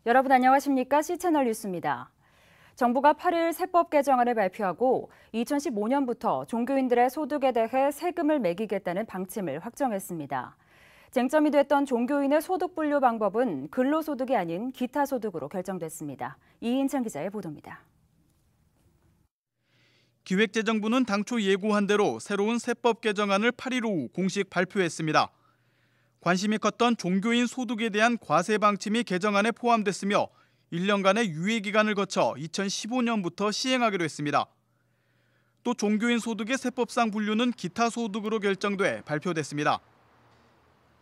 여러분 안녕하십니까? C채널 뉴스입니다. 정부가 8일 세법 개정안을 발표하고 2015년부터 종교인들의 소득에 대해 세금을 매기겠다는 방침을 확정했습니다. 쟁점이 됐던 종교인의 소득 분류 방법은 근로소득이 아닌 기타 소득으로 결정됐습니다. 이인찬 기자의 보도입니다. 기획재정부는 당초 예고한 대로 새로운 세법 개정안을 8일 오후 공식 발표했습니다. 관심이 컸던 종교인 소득에 대한 과세 방침이 개정안에 포함됐으며 1년간의 유예 기간을 거쳐 2015년부터 시행하기로 했습니다. 또 종교인 소득의 세법상 분류는 기타 소득으로 결정돼 발표됐습니다.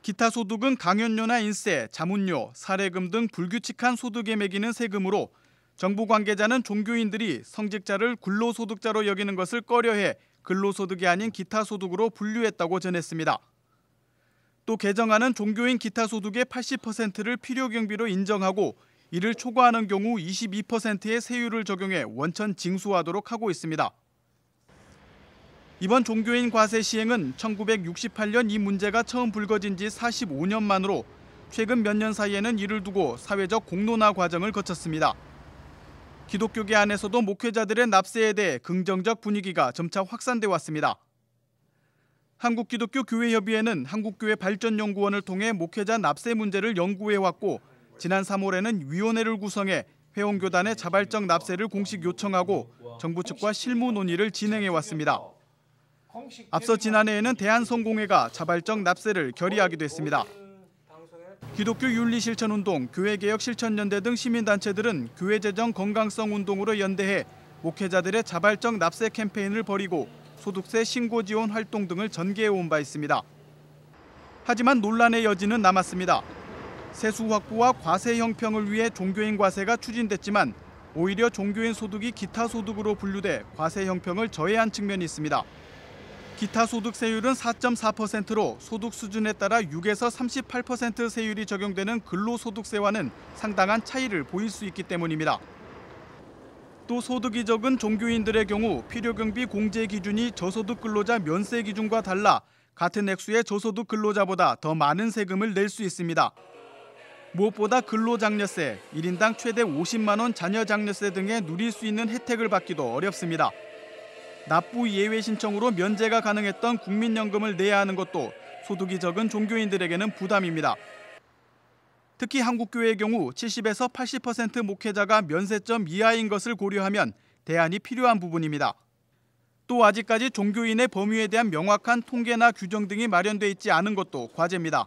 기타 소득은 강연료나 인세, 자문료, 사례금 등 불규칙한 소득에 매기는 세금으로 정부 관계자는 종교인들이 성직자를 근로소득자로 여기는 것을 꺼려해 근로소득이 아닌 기타 소득으로 분류했다고 전했습니다. 또 개정안은 종교인 기타 소득의 80%를 필요경비로 인정하고 이를 초과하는 경우 22%의 세율을 적용해 원천 징수하도록 하고 있습니다. 이번 종교인 과세 시행은 1968년 이 문제가 처음 불거진 지 45년 만으로 최근 몇 년 사이에는 이를 두고 사회적 공론화 과정을 거쳤습니다. 기독교계 안에서도 목회자들의 납세에 대해 긍정적 분위기가 점차 확산돼 왔습니다. 한국기독교교회협의회는 한국교회발전연구원을 통해 목회자 납세 문제를 연구해왔고 지난 3월에는 위원회를 구성해 회원교단의 자발적 납세를 공식 요청하고 정부 측과 실무 논의를 진행해왔습니다. 앞서 지난해에는 대한성공회가 자발적 납세를 결의하기도 했습니다. 기독교 윤리실천운동, 교회개혁실천연대 등 시민단체들은 교회재정 건강성 운동으로 연대해 목회자들의 자발적 납세 캠페인을 벌이고 소득세 신고 지원 활동 등을 전개해온 바 있습니다. 하지만 논란의 여지는 남았습니다. 세수 확보와 과세 형평을 위해 종교인 과세가 추진됐지만 오히려 종교인 소득이 기타 소득으로 분류돼 과세 형평을 저해한 측면이 있습니다. 기타 소득 세율은 4.4%로 소득 수준에 따라 6에서 38% 세율이 적용되는 근로소득세와는 상당한 차이를 보일 수 있기 때문입니다. 또 소득이 적은 종교인들의 경우 필요경비 공제 기준이 저소득 근로자 면세 기준과 달라 같은 액수의 저소득 근로자보다 더 많은 세금을 낼 수 있습니다. 무엇보다 근로장려세, 1인당 최대 50만 원 자녀장려세 등에 누릴 수 있는 혜택을 받기도 어렵습니다. 납부 예외 신청으로 면제가 가능했던 국민연금을 내야 하는 것도 소득이 적은 종교인들에게는 부담입니다. 특히 한국교회의 경우 70에서 80% 목회자가 면세점 이하인 것을 고려하면 대안이 필요한 부분입니다. 또 아직까지 종교인의 범위에 대한 명확한 통계나 규정 등이 마련돼 있지 않은 것도 과제입니다.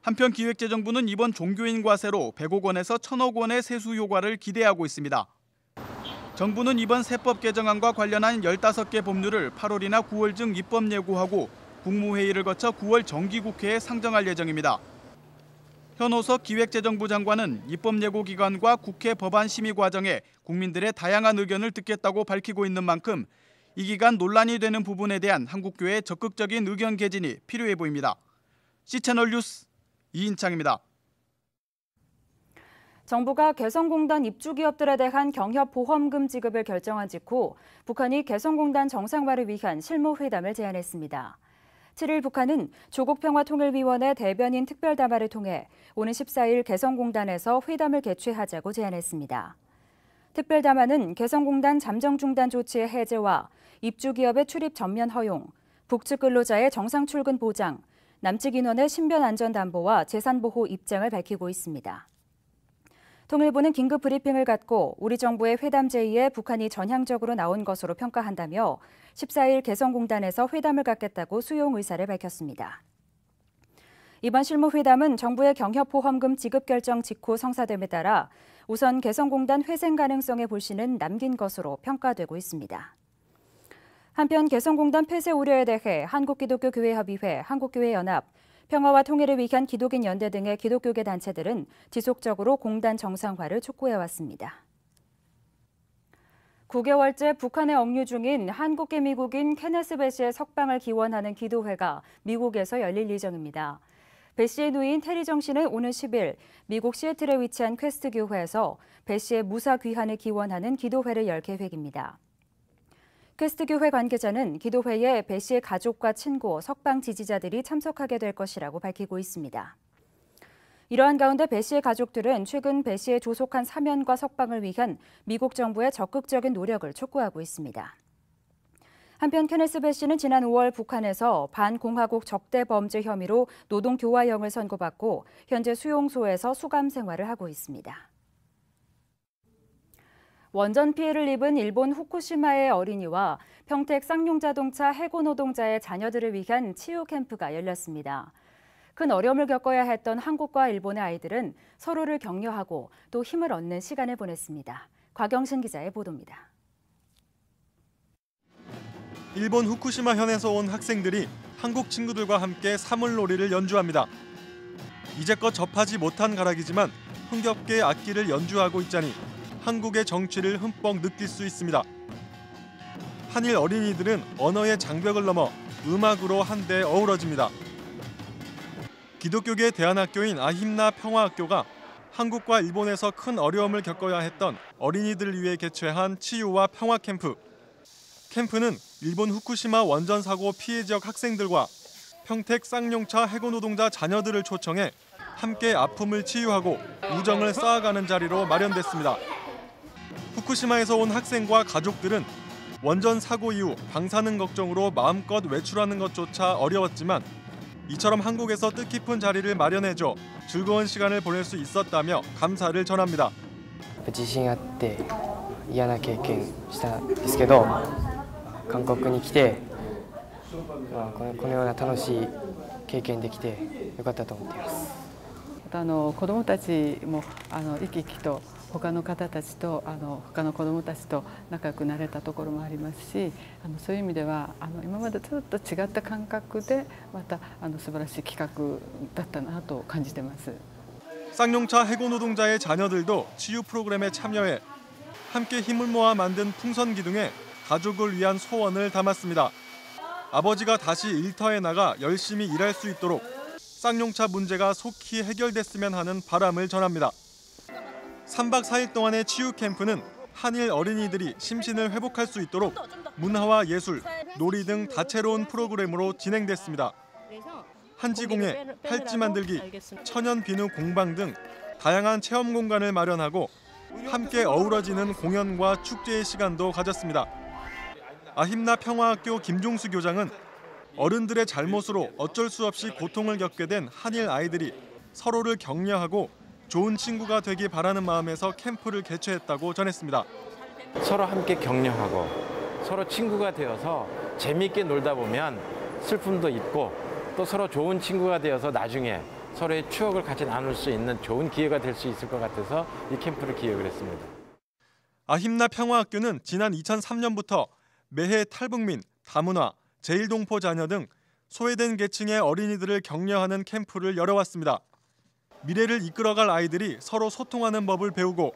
한편 기획재정부는 이번 종교인 과세로 100억 원에서 1000억 원의 세수 효과를 기대하고 있습니다. 정부는 이번 세법 개정안과 관련한 15개 법률을 8월이나 9월 중 입법 예고하고 국무회의를 거쳐 9월 정기국회에 상정할 예정입니다. 현오석 기획재정부 장관은 입법 예고 기간과 국회 법안 심의 과정에 국민들의 다양한 의견을 듣겠다고 밝히고 있는 만큼 이 기간 논란이 되는 부분에 대한 한국교회의 적극적인 의견 개진이 필요해 보입니다. C채널 뉴스 이인창입니다. 정부가 개성공단 입주기업들에 대한 경협보험금 지급을 결정한 직후 북한이 개성공단 정상화를 위한 실무회담을 제안했습니다. 7일 북한은 조국평화통일위원회 대변인 특별담화를 통해 오는 14일 개성공단에서 회담을 개최하자고 제안했습니다. 특별담화는 개성공단 잠정 중단 조치의 해제와 입주기업의 출입 전면 허용, 북측 근로자의 정상 출근 보장, 남측 인원의 신변 안전 담보와 재산 보호 입장을 밝히고 있습니다. 통일부는 긴급 브리핑을 갖고 우리 정부의 회담 제의에 북한이 전향적으로 나온 것으로 평가한다며 14일 개성공단에서 회담을 갖겠다고 수용 의사를 밝혔습니다. 이번 실무회담은 정부의 경협보험금 지급 결정 직후 성사됨에 따라 우선 개성공단 회생 가능성의 불씨는 남긴 것으로 평가되고 있습니다. 한편 개성공단 폐쇄 우려에 대해 한국기독교교회협의회, 한국교회연합, 평화와 통일을 위한 기독인 연대 등의 기독교계 단체들은 지속적으로 공단 정상화를 촉구해왔습니다. 9개월째 북한에 억류 중인 한국계 미국인 케네스 배 씨의 석방을 기원하는 기도회가 미국에서 열릴 예정입니다. 배 씨의 누이인 테리 정 씨는 오는 10일 미국 시애틀에 위치한 퀘스트 교회에서 배 씨의 무사 귀환을 기원하는 기도회를 열 계획입니다. 퀘스트 교회 관계자는 기도회에 배 씨의 가족과 친구, 석방 지지자들이 참석하게 될 것이라고 밝히고 있습니다. 이러한 가운데 배 씨의 가족들은 최근 배 씨의 조속한 사면과 석방을 위한 미국 정부의 적극적인 노력을 촉구하고 있습니다. 한편 케네스 배 씨는 지난 5월 북한에서 반공화국 적대 범죄 혐의로 노동교화형을 선고받고 현재 수용소에서 수감 생활을 하고 있습니다. 원전 피해를 입은 일본 후쿠시마의 어린이와 평택 쌍용자동차 해고 노동자의 자녀들을 위한 치유 캠프가 열렸습니다. 큰 어려움을 겪어야 했던 한국과 일본의 아이들은 서로를 격려하고 또 힘을 얻는 시간을 보냈습니다. 곽영신 기자의 보도입니다. 일본 후쿠시마현에서 온 학생들이 한국 친구들과 함께 사물놀이를 연주합니다. 이제껏 접하지 못한 가락이지만 흥겹게 악기를 연주하고 있자니 한국의 정취를 흠뻑 느낄 수 있습니다. 한일 어린이들은 언어의 장벽을 넘어 음악으로 한데 어우러집니다. 기독교계 대안학교인 아힘나 평화학교가 한국과 일본에서 큰 어려움을 겪어야 했던 어린이들을 위해 개최한 치유와 평화 캠프. 캠프는 일본 후쿠시마 원전 사고 피해 지역 학생들과 평택 쌍용차 해고 노동자 자녀들을 초청해 함께 아픔을 치유하고 우정을 쌓아가는 자리로 마련됐습니다. 후쿠시마에서 온 학생과 가족들은 원전 사고 이후 방사능 걱정으로 마음껏 외출하는 것조차 어려웠지만 이처럼 한국에서 뜻깊은 자리를 마련해줘 즐거운 시간을 보낼 수 있었다며 감사를 전합니다. 地震あって嫌な経験したんですけど、韓国に来て、このような楽しい経験できてよかったと思っています。子どもたちも生き生きと他の方たちと他の子どもたちと仲良くなれたところもありますし、そういう意味では今までちょっと違った感覚でまた素晴らしい企画だったなと感じてます。 쌍용차 해고 노동자의 자녀들도 치유 프로그램에 참여해 함께 힘을 모아 만든 풍선 기둥에 가족을 위한 소원을 담았습니다. 아버지가 다시 일터에 나가 열심히 일할 수 있도록 쌍용차 문제가 속히 해결됐으면 하는 바람을 전합니다. 3박 4일 동안의 치유 캠프는 한일 어린이들이 심신을 회복할 수 있도록 문화와 예술, 놀이 등 다채로운 프로그램으로 진행됐습니다. 한지공예, 팔찌 만들기, 천연 비누 공방 등 다양한 체험 공간을 마련하고 함께 어우러지는 공연과 축제의 시간도 가졌습니다. 아힘나 평화학교 김종수 교장은 어른들의 잘못으로 어쩔 수 없이 고통을 겪게 된 한일 아이들이 서로를 격려하고 좋은 친구가 되기 바라는 마음에서 캠프를 개최했다고 전했습니다. 서로 함께 격려하고 서로 친구가 되어서 재미있게 놀다 보면 슬픔도 있고 또 서로 좋은 친구가 되어서 나중에 서로의 추억을 같이 나눌 수 있는 좋은 기회가 될 수 있을 것 같아서 이 캠프를 기획을 했습니다. 아힘나 평화학교는 지난 2003년부터 매해 탈북민, 다문화, 제1동포 자녀 등 소외된 계층의 어린이들을 격려하는 캠프를 열어왔습니다. 미래를 이끌어갈 아이들이 서로 소통하는 법을 배우고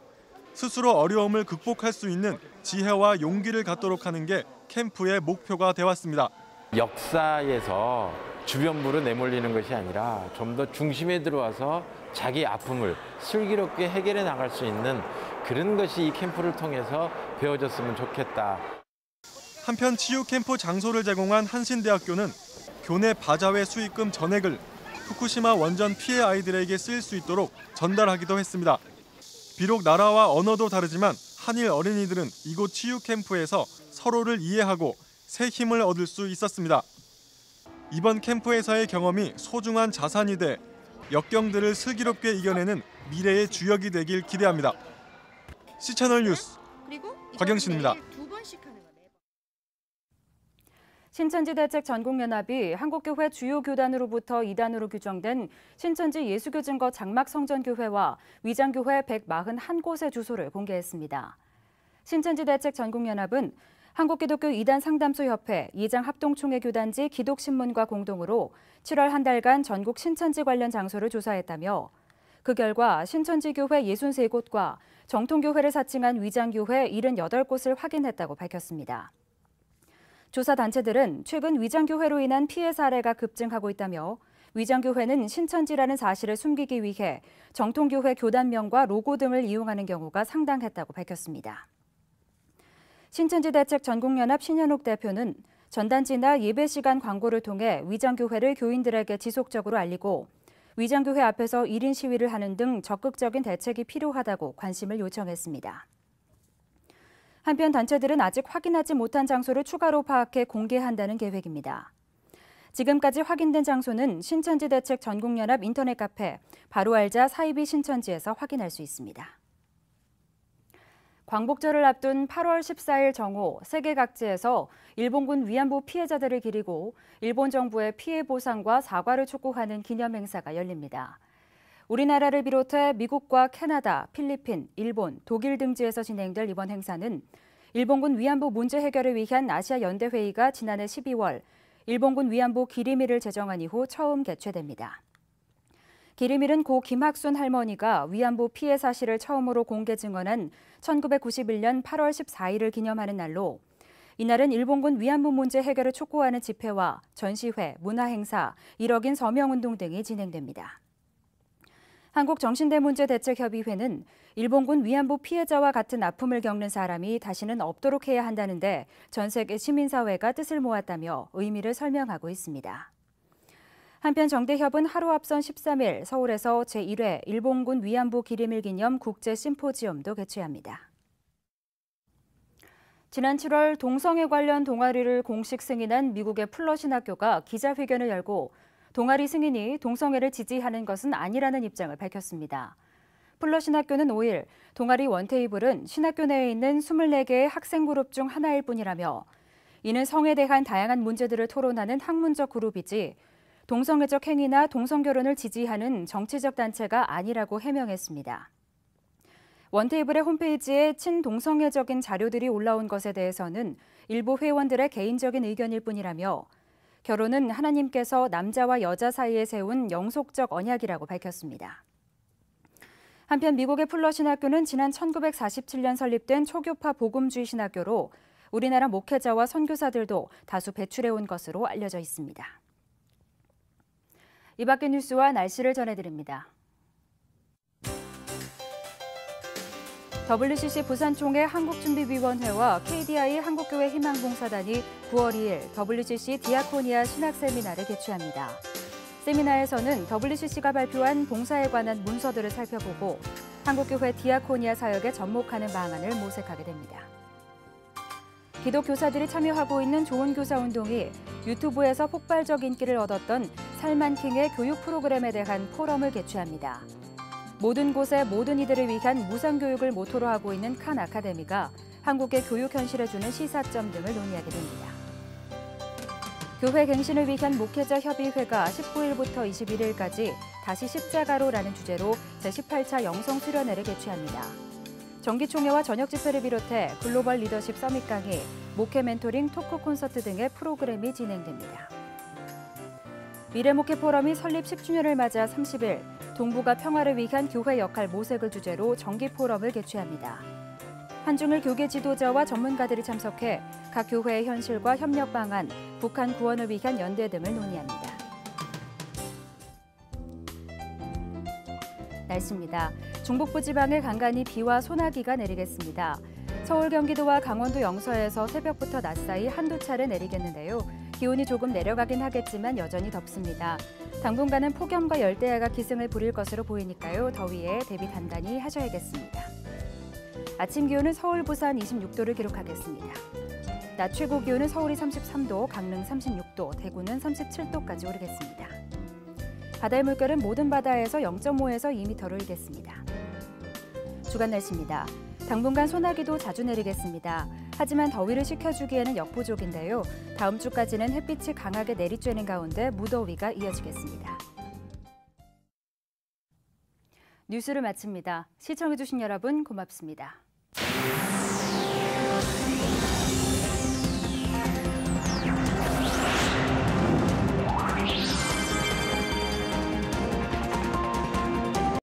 스스로 어려움을 극복할 수 있는 지혜와 용기를 갖도록 하는 게 캠프의 목표가 되었습니다. 역사에서 주변부로 내몰리는 것이 아니라 좀 더 중심에 들어와서 자기 아픔을 슬기롭게 해결해 나갈 수 있는 그런 것이 이 캠프를 통해서 배워졌으면 좋겠다. 한편 치유 캠프 장소를 제공한 한신대학교는 교내 바자회 수익금 전액을 후쿠시마 원전 피해 아이들에게 쓰일 수 있도록 전달하기도 했습니다. 비록 나라와 언어도 다르지만 한일 어린이들은 이곳 치유 캠프에서 서로를 이해하고 새 힘을 얻을 수 있었습니다. 이번 캠프에서의 경험이 소중한 자산이 돼 역경들을 슬기롭게 이겨내는 미래의 주역이 되길 기대합니다. C채널 뉴스 곽영신입니다. 신천지대책 전국연합이 한국교회 주요 교단으로부터 이단으로 규정된 신천지 예수교증거 장막성전교회와 위장교회 141곳의 주소를 공개했습니다. 신천지대책 전국연합은 한국기독교 이단 상담소 협회 이장 합동총회 교단지 기독신문과 공동으로 7월 한 달간 전국 신천지 관련 장소를 조사했다며 그 결과 신천지교회 63곳과 정통교회를 사칭한 위장교회 78곳을 확인했다고 밝혔습니다. 조사 단체들은 최근 위장교회로 인한 피해 사례가 급증하고 있다며 위장교회는 신천지라는 사실을 숨기기 위해 정통교회 교단명과 로고 등을 이용하는 경우가 상당했다고 밝혔습니다. 신천지대책 전국연합 신현욱 대표는 전단지나 예배 시간 광고를 통해 위장교회를 교인들에게 지속적으로 알리고 위장교회 앞에서 1인 시위를 하는 등 적극적인 대책이 필요하다고 관심을 요청했습니다. 한편 단체들은 아직 확인하지 못한 장소를 추가로 파악해 공개한다는 계획입니다. 지금까지 확인된 장소는 신천지 대책 전국연합 인터넷 카페 바로 알자 사이비 신천지에서 확인할 수 있습니다. 광복절을 앞둔 8월 14일 정오 세계 각지에서 일본군 위안부 피해자들을 기리고 일본 정부의 피해 보상과 사과를 촉구하는 기념행사가 열립니다. 우리나라를 비롯해 미국과 캐나다, 필리핀, 일본, 독일 등지에서 진행될 이번 행사는 일본군 위안부 문제 해결을 위한 아시아 연대 회의가 지난해 12월 일본군 위안부 기리밀을 제정한 이후 처음 개최됩니다. 기리밀은 고 김학순 할머니가 위안부 피해 사실을 처음으로 공개 증언한 1991년 8월 14일을 기념하는 날로 이날은 일본군 위안부 문제 해결을 촉구하는 집회와 전시회, 문화행사, 1억인 서명운동 등이 진행됩니다. 한국정신대문제대책협의회는 일본군 위안부 피해자와 같은 아픔을 겪는 사람이 다시는 없도록 해야 한다는데 전 세계 시민사회가 뜻을 모았다며 의미를 설명하고 있습니다. 한편 정대협은 하루 앞선 13일 서울에서 제1회 일본군 위안부 기리밀 기념 국제 심포지엄도 개최합니다. 지난 7월 동성애 관련 동아리를 공식 승인한 미국의 플러신 학교가 기자회견을 열고 동아리 승인이 동성애를 지지하는 것은 아니라는 입장을 밝혔습니다. 플러신 학교는 5일 동아리 원테이블은 신학교 내에 있는 24개의 학생 그룹 중 하나일 뿐이라며 이는 성에 대한 다양한 문제들을 토론하는 학문적 그룹이지 동성애적 행위나 동성결혼을 지지하는 정치적 단체가 아니라고 해명했습니다. 원테이블의 홈페이지에 친동성애적인 자료들이 올라온 것에 대해서는 일부 회원들의 개인적인 의견일 뿐이라며 결혼은 하나님께서 남자와 여자 사이에 세운 영속적 언약이라고 밝혔습니다. 한편 미국의 플러신 학교는 지난 1947년 설립된 초교파 복음주의 신학교로 우리나라 목회자와 선교사들도 다수 배출해온 것으로 알려져 있습니다. 이 밖의 뉴스와 날씨를 전해드립니다. WCC 부산총회 한국준비위원회와 KDI 한국교회 희망봉사단이 9월 2일 WCC 디아코니아 신학세미나를 개최합니다. 세미나에서는 WCC가 발표한 봉사에 관한 문서들을 살펴보고 한국교회 디아코니아 사역에 접목하는 방안을 모색하게 됩니다. 기독교사들이 참여하고 있는 좋은 교사 운동이 유튜브에서 폭발적 인기를 얻었던 살만킹의 교육 프로그램에 대한 포럼을 개최합니다. 모든 곳에 모든 이들을 위한 무상교육을 모토로 하고 있는 칸 아카데미가 한국의 교육 현실에 주는 시사점 등을 논의하게 됩니다. 교회 갱신을 위한 목회자 협의회가 19일부터 21일까지 다시 십자가로라는 주제로 제18차 영성 수련회를 개최합니다. 정기총회와 저녁 집회를 비롯해 글로벌 리더십 서밋 강의, 목회 멘토링, 토크 콘서트 등의 프로그램이 진행됩니다. 미래목회 포럼이 설립 10주년을 맞아 30일 동북아 평화를 위한 교회 역할 모색을 주제로 정기 포럼을 개최합니다. 한중일 교계 지도자와 전문가들이 참석해 각 교회의 현실과 협력 방안, 북한 구원을 위한 연대 등을 논의합니다. 날씨입니다. 중북부 지방에 간간히 비와 소나기가 내리겠습니다. 서울, 경기도와 강원도 영서에서 새벽부터 낮 사이 한두 차례 내리겠는데요. 기온이 조금 내려가긴 하겠지만 여전히 덥습니다. 당분간은 폭염과 열대야가 기승을 부릴 것으로 보이니까요. 더위에 대비 단단히 하셔야겠습니다. 아침 기온은 서울, 부산 26도를 기록하겠습니다. 낮 최고 기온은 서울이 33도, 강릉 36도, 대구는 37도까지 오르겠습니다. 바다의 물결은 모든 바다에서 0.5에서 2m로 일겠습니다. 주간 날씨입니다. 당분간 소나기도 자주 내리겠습니다. 하지만 더위를 식혀주기에는 역부족인데요. 다음 주까지는 햇빛이 강하게 내리쬐는 가운데 무더위가 이어지겠습니다. 뉴스를 마칩니다. 시청해주신 여러분 고맙습니다.